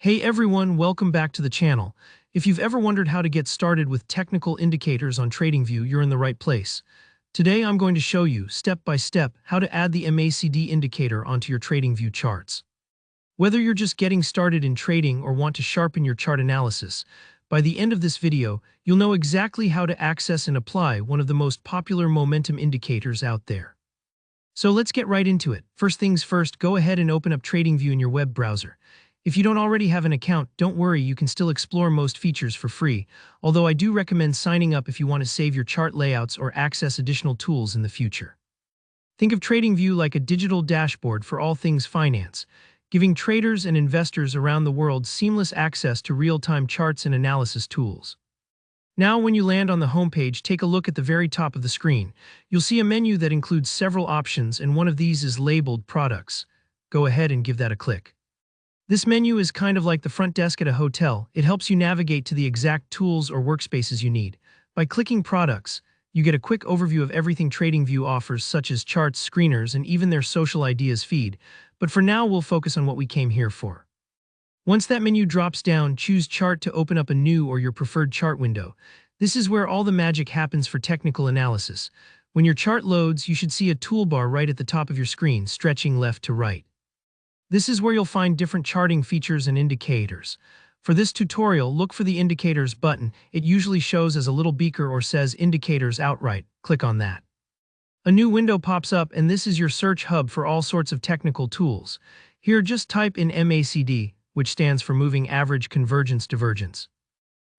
Hey everyone, welcome back to the channel. If you've ever wondered how to get started with technical indicators on TradingView, you're in the right place. Today I'm going to show you, step by step, how to add the MACD indicator onto your TradingView charts. Whether you're just getting started in trading or want to sharpen your chart analysis, by the end of this video, you'll know exactly how to access and apply one of the most popular momentum indicators out there. So let's get right into it. First things first, go ahead and open up TradingView in your web browser. If you don't already have an account, don't worry, you can still explore most features for free, although I do recommend signing up if you want to save your chart layouts or access additional tools in the future. Think of TradingView like a digital dashboard for all things finance, giving traders and investors around the world seamless access to real-time charts and analysis tools. Now, when you land on the homepage, take a look at the very top of the screen. You'll see a menu that includes several options, and one of these is labeled Products. Go ahead and give that a click. This menu is kind of like the front desk at a hotel. It helps you navigate to the exact tools or workspaces you need. By clicking Products, you get a quick overview of everything TradingView offers, such as charts, screeners, and even their social ideas feed. But for now, we'll focus on what we came here for. Once that menu drops down, choose Chart to open up a new or your preferred chart window. This is where all the magic happens for technical analysis. When your chart loads, you should see a toolbar right at the top of your screen, stretching left to right. This is where you'll find different charting features and indicators. For this tutorial, look for the Indicators button. It usually shows as a little beaker or says Indicators outright. Click on that. A new window pops up, and this is your search hub for all sorts of technical tools. Here, just type in MACD, which stands for Moving Average Convergence Divergence.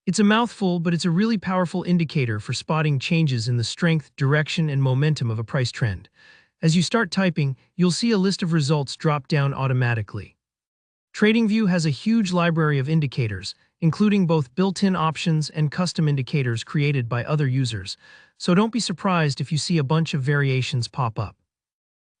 It's a mouthful, but it's a really powerful indicator for spotting changes in the strength, direction, and momentum of a price trend. As you start typing, you'll see a list of results drop down automatically. TradingView has a huge library of indicators, including both built-in options and custom indicators created by other users, so don't be surprised if you see a bunch of variations pop up.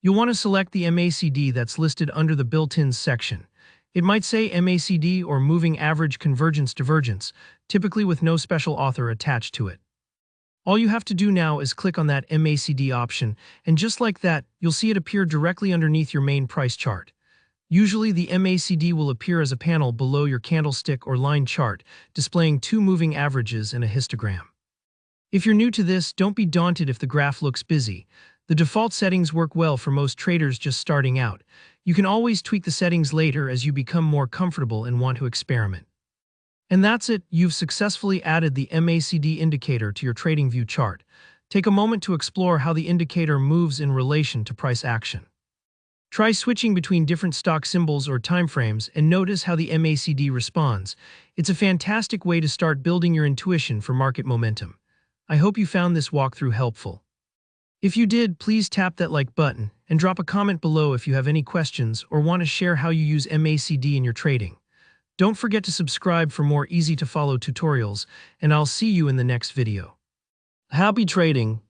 You'll want to select the MACD that's listed under the built-ins section. It might say MACD or Moving Average Convergence Divergence, typically with no special author attached to it. All you have to do now is click on that MACD option, and just like that, you'll see it appear directly underneath your main price chart. Usually, the MACD will appear as a panel below your candlestick or line chart, displaying two moving averages and a histogram. If you're new to this, don't be daunted if the graph looks busy. The default settings work well for most traders just starting out. You can always tweak the settings later as you become more comfortable and want to experiment. And that's it, you've successfully added the MACD indicator to your TradingView chart. Take a moment to explore how the indicator moves in relation to price action. Try switching between different stock symbols or timeframes and notice how the MACD responds. It's a fantastic way to start building your intuition for market momentum. I hope you found this walkthrough helpful. If you did, please tap that like button and drop a comment below if you have any questions or want to share how you use MACD in your trading. Don't forget to subscribe for more easy-to-follow tutorials, and I'll see you in the next video. Happy trading!